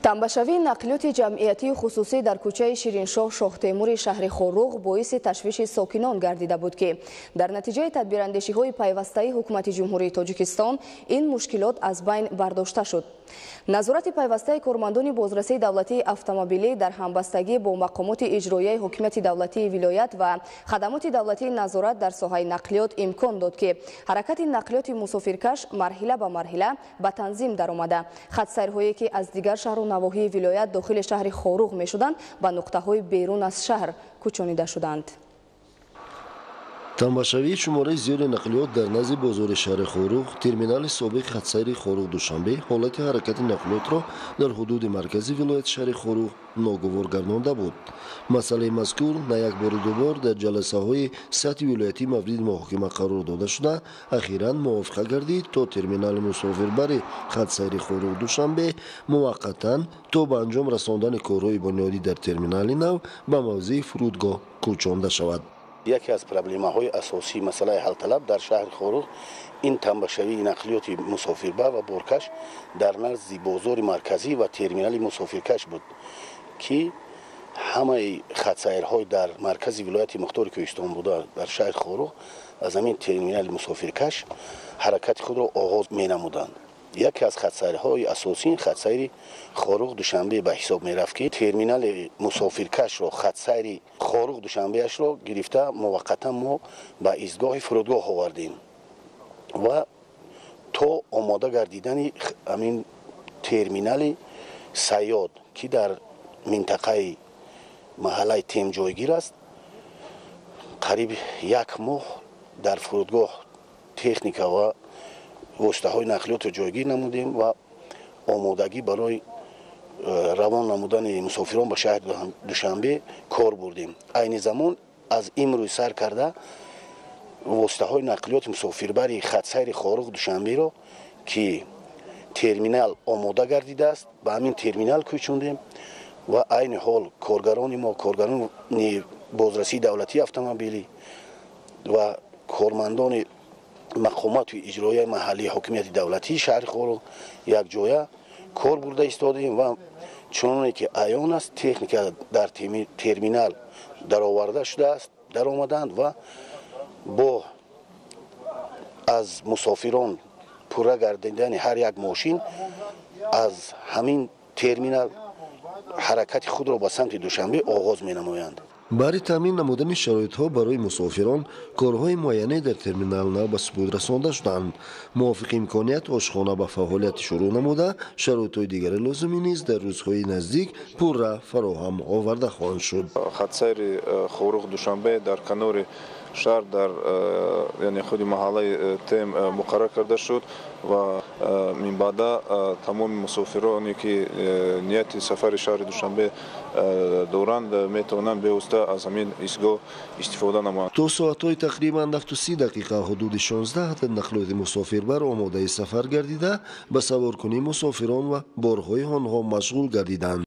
تنبشوی نقلیات جمعیتی خصوصی در کوچه شیرینشاه شاه تیمور شهر خوروغ باعث تشویش ساکنان گردیده بود که در نتیجه تدبیراندیشی‌های پیوسته حکومت جمهوری تاجیکستان این مشکلات از بین برداشته شد. نظارت پیوسته کارمندان بازرسی دولتی اتومبیلی در همبستگی با مقامات اجرایی حکومت دولتی ولایت و خدمات دولتی نظارت در ساحه نقلیات امکان داد که حرکت نقلیات مسافرکش مرحله به مرحله به تنظیم درآمده. خط سیرهایی که از دیگر شهر و نواحی ولایت داخل شهر خوروغ می شدند به نقطه‌های بیرون از شهر کوچانیده شدند. تماشاوی شماره زیاد نقلیات در نزد بازار شهر خوروغ ترمینال سابق خطسیر خوروغ دوشنبه حالت حرکت نقلیات را در حدود مرکزی ولایت شهر خوروغ ناگوار گردانده بود. مسئله مذکور نه یک بار دوبار در جلسه های سطحی ولایتی مورد محاکمه قرار داده شده اخیراً موافقه گردید تا ترمینال مسافربر خطسیر خوروغ دوشنبه موقتا تا به انجام رساندن کارهای بنیادی در ترمینال نو به موضع فرودگاه کوچانده شود. یکی از پروبلم‌های اساسی مسئله حل طلب در شهر خوروغ این تنبشوی نقلیات مسافربر و بارکش در نزد بازار مرکزی و ترمینال مسافرکش بود که همه خطسیرهای در مرکز ولایت مختار کوهستان بوده در شهر خوروغ از همین ترمینال مسافرکش حرکت خود را آغاز می‌نمودند. یکی از خطسیرهای اساسی خطسیر خوروغ دوشنبه به حساب می‌رفت که ترمینال مسافرکش را خطسیر خوروغ دوشنبه اش را گرفته موقتا ما به ایستگاه فرودگاه آوردیم و تا آماده گردیدن همین ترمینال سیاد که در منطقه محله تیم جایگیر است قریب یک ماه در فرودگاه تکنیکا و واسطه های نقلیات رو جایگیر نمودیم و آمادگی برای روان نمودن مسافران به شهر دوشنبه کار بردیم. این زمان از امروز سر کرده واسطه های نقلیات مسافربری خطسیر خوروغ دوشنبه را که ترمینال آماده گردیده است به همین ترمینال کوچوندیم و عین حال کارگران ما کارگران بازرسی دولتی اتومبیلی و کارمندان مقامات و اجرایی محلی حکومت دولتی شهر خوروغ یک جایه کار برده ایستادیم و چنانه که عیان است تکنیک در ترمینال در آورده شده است در آمدند و با از مسافران پوره گردیدن هر یک ماشین از همین ترمینال حرکت خود را به سمت دوشنبه آغاز می نمایند. برای تامین نمودن شرایط‌ها برای مسافران کارهای معینه در ترمینال نو به ثبوت رسانده شدند. موافق امکانیت آشخانه به فعالیت شروع نموده شرایط‌های دیگر لازمی نیز در روزهای نزدیک پوره فراهم آورده خواهند شد. خطسیر خوروغ دوشنبه در کنار شهر در یعنی خود محله تیم مقرر کرده شد و من بعد تمام مسافرانی که نیت سفر شهر دوشنبه دورند میتونن به واسطه از همین ایستگاه استفاده نمایند. تا ساعت‌های تقریباً 30 دقیقه حدود 16 عدد نقلیات مسافربر آماده سفر گردیده به سوارکنی مسافران و بارهای آنها مشغول گردیدند.